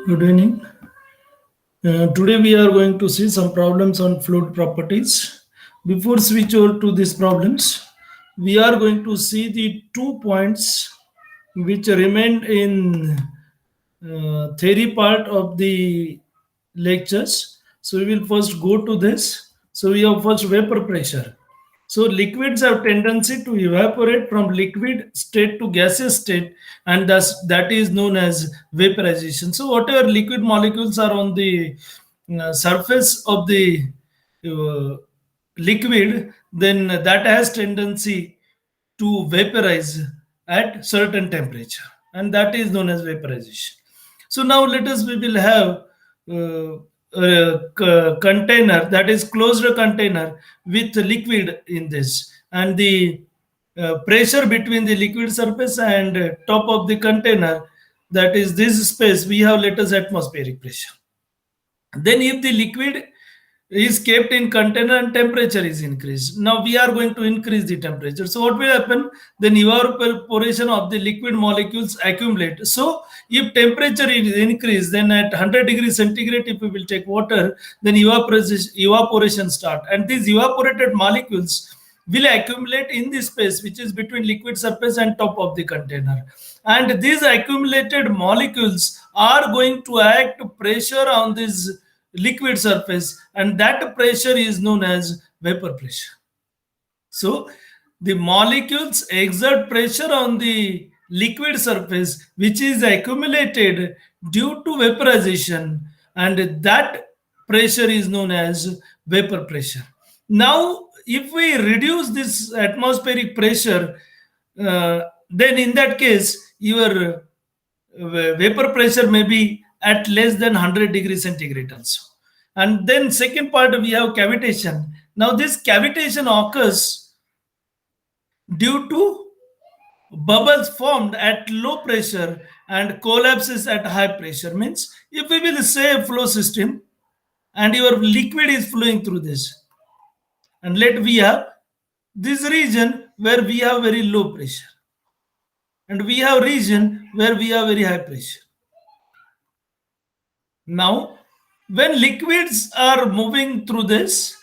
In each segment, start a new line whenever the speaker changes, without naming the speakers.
Good evening. Today we are going to see some problems on fluid properties. Before switch over to these problems, we are going to see the 2 points which remained in theory part of the lectures. So we will first go to this. So we have first vapor pressure. So liquids have tendency to evaporate from liquid state to gaseous state, and thus that is known as vaporization. So whatever liquid molecules are on the surface of the uh, liquid, then that has tendency to vaporize at certain temperature, and that is known as vaporization. So now let us we will have a container, that is closed container with liquid in this, and the pressure between the liquid surface and top of the container, that is this space, we have let us atmospheric pressure. Then if the liquid is kept in container and temperature is increased, now we are going to increase the temperature. So what will happen? Then evaporation of the liquid molecules accumulate. So if temperature is increased, then at 100 degrees centigrade, if we will take water, then evaporation start, and these evaporated molecules will accumulate in the space which is between liquid surface and top of the container, and these accumulated molecules are going to act pressure on this liquid surface, and that pressure is known as vapor pressure. So the molecules exert pressure on the liquid surface which is accumulated due to vaporization, and that pressure is known as vapor pressure. Now if we reduce this atmospheric pressure, then in that case your vapor pressure may be at less than 100 degrees centigrade also. And then second part, we have cavitation. Now this cavitation occurs due to bubbles formed at low pressure and collapses at high pressure. Means if we will say a flow system and your liquid is flowing through this, and let we have this region where we have very low pressure, and we have region where we have very high pressure. Now when liquids are moving through this,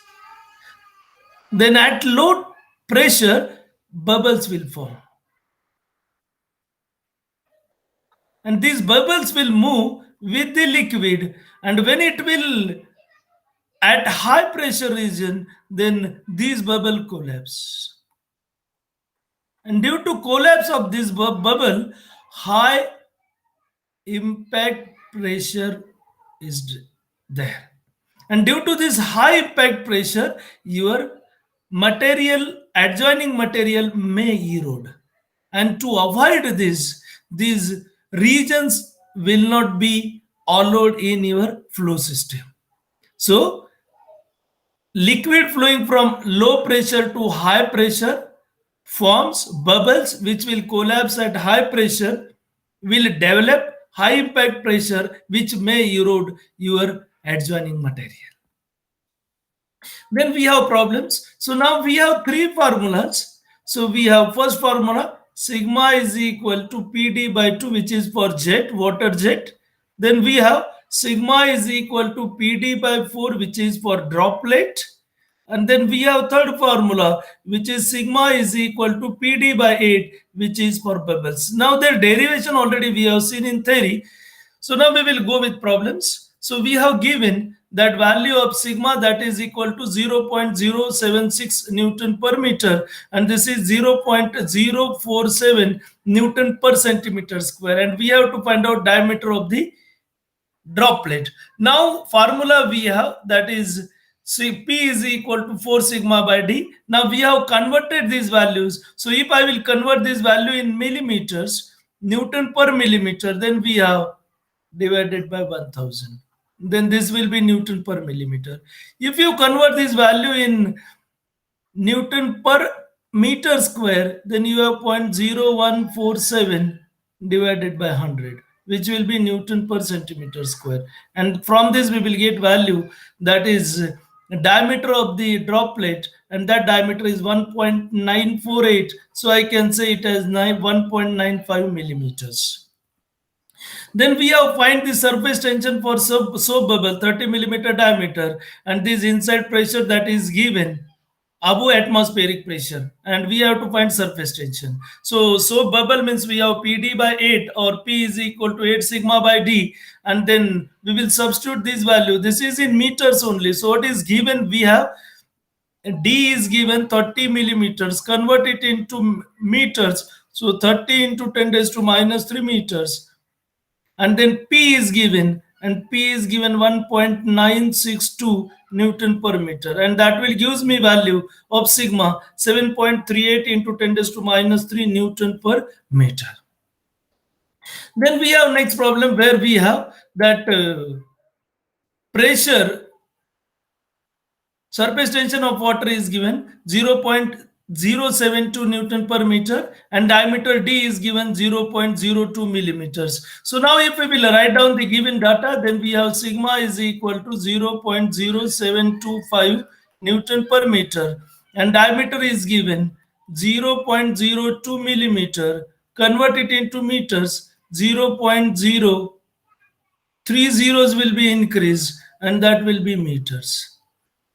then at low pressure bubbles will form, and these bubbles will move with the liquid, and when it will at high pressure region, then these bubble collapse, and due to collapse of this bubble, high impact pressure is there, and due to this high impact pressure your material, adjoining material may erode, and to avoid this, these regions will not be allowed in your flow system. So liquid flowing from low pressure to high pressure forms bubbles which will collapse at high pressure, will develop high impact pressure which may erode your adjoining material. Then we have problems. So now we have three formulas. So we have first formula, sigma is equal to PD by 2, which is for jet, water jet. Then we have sigma is equal to PD by 4, which is for droplet. And then we have third formula, which is sigma is equal to PD by 8, which is for bubbles. Now their derivation already we have seen in theory. So now we will go with problems. So we have given that value of sigma, that is equal to 0.076 Newton per meter, and this is 0.047 Newton per centimeter square, and we have to find out diameter of the droplet. Now formula we have, that is P is equal to 4 sigma by D. Now we have converted these values. So if I will convert this value in millimeters, Newton per millimeter, then we have divided by 1000. Then this will be Newton per millimeter. If you convert this value in Newton per meter square, then you have 0.0147 divided by 100, which will be Newton per centimeter square. And from this we will get value, that is diameter of the droplet, and that diameter is 1.948. So I can say it as 1.95 millimeters. Then we have find the surface tension for soap bubble 30 millimeter diameter, and this inside pressure that is given above atmospheric pressure, and we have to find surface tension. So soap bubble means we have PD by 8, or P is equal to 8 sigma by D, and then we will substitute this value. This is in meters only. So what is given? We have D is given 30 millimeters, convert it into meters. So 30 into 10 raised to minus 3 meters. And then P is given, and P is given 1.962 Newton per meter. And that will gives me value of sigma 7.38 into 10 raised to minus 3 Newton per meter. Then we have next problem where we have that pressure. Surface tension of water is given 0.072 Newton per meter, and diameter D is given 0.02 millimeters. So now if we will write down the given data, then we have sigma is equal to 0.0725 Newton per meter, and diameter is given 0.02 millimeter. Convert it into meters, 0.0. 3 zeros will be increased, and that will be meters.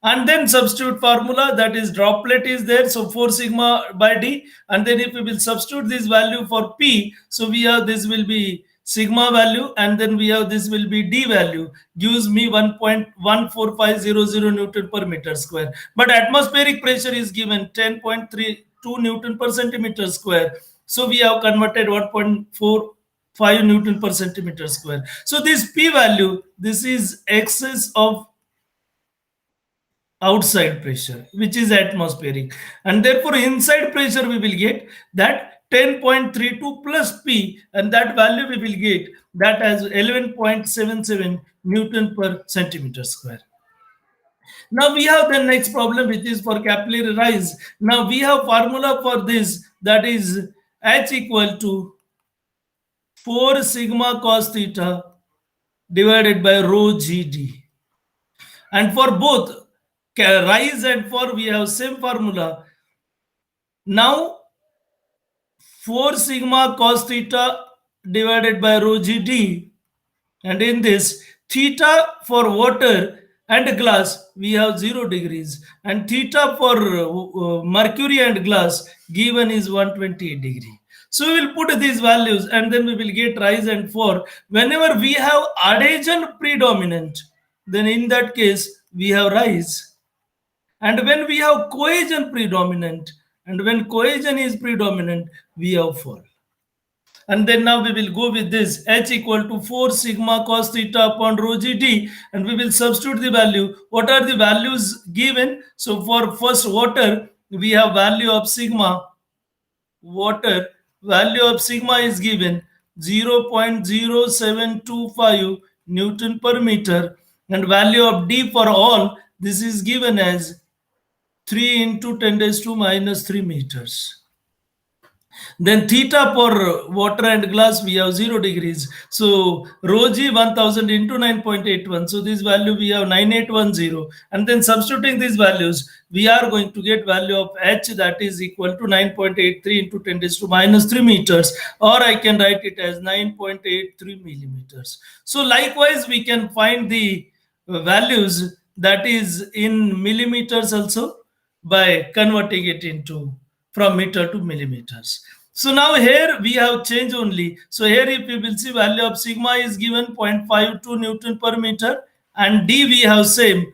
And then substitute formula, that is droplet is there, so 4 sigma by D, and then if we will substitute this value for P, so we have this will be sigma value, and then we have this will be D value, gives me 1.14500 Newton per meter square. But atmospheric pressure is given 10.32 Newton per centimeter square, so we have converted 1.45 Newton per centimeter square. So this P value, this is excess of outside pressure, which is atmospheric, and therefore inside pressure we will get that 10.32 plus P, and that value we will get that as 11.77 Newton per centimeter square. Now we have the next problem, which is for capillary rise. Now we have formula for this, that is H equal to 4 sigma cos theta divided by rho GD. And for both rise and fall we have same formula. Now 4 sigma cos theta divided by rho GD, and in this theta for water and glass we have 0 degrees, and theta for mercury and glass given is 128 degree. So we will put these values, and then we will get rise and fall. Whenever we have adhesion predominant, then in that case we have rise. And when we have cohesion predominant, and when cohesion is predominant, we have fall. And then now we will go with this H equal to 4 sigma cos theta upon rho GD, and we will substitute the value. What are the values given? So for first water, we have value of sigma. Water, value of sigma is given 0.0725 Newton per meter, and value of D for all, this is given as 3 into 10 raised to minus 3 meters. Then theta for water and glass we have 0 degrees. So rho G 1000 into 9.81. So this value we have 9810. And then substituting these values, we are going to get value of H, that is equal to 9.83 into 10 raised to minus 3 meters. Or I can write it as 9.83 millimeters. So likewise we can find the values that is in millimeters also, by converting it into from meter to millimeters. So now here we have change only. So here if we will see, value of sigma is given 0.52 Newton per meter, and D we have same,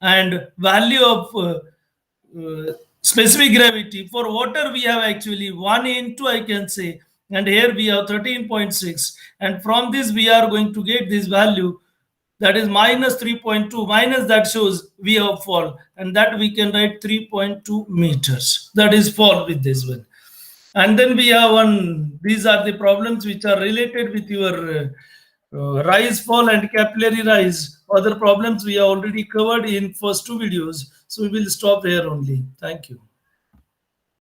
and value of specific gravity for water we have actually 1 into, I can say, and here we have 13.6, and from this we are going to get this value, that is minus 3.2, minus that shows we have fall, and that we can write 3.2 meters. That is fall with this one. And then we have one, these are the problems which are related with your rise, fall and capillary rise. Other problems we have already covered in first 2 videos. So we will stop here only. Thank you.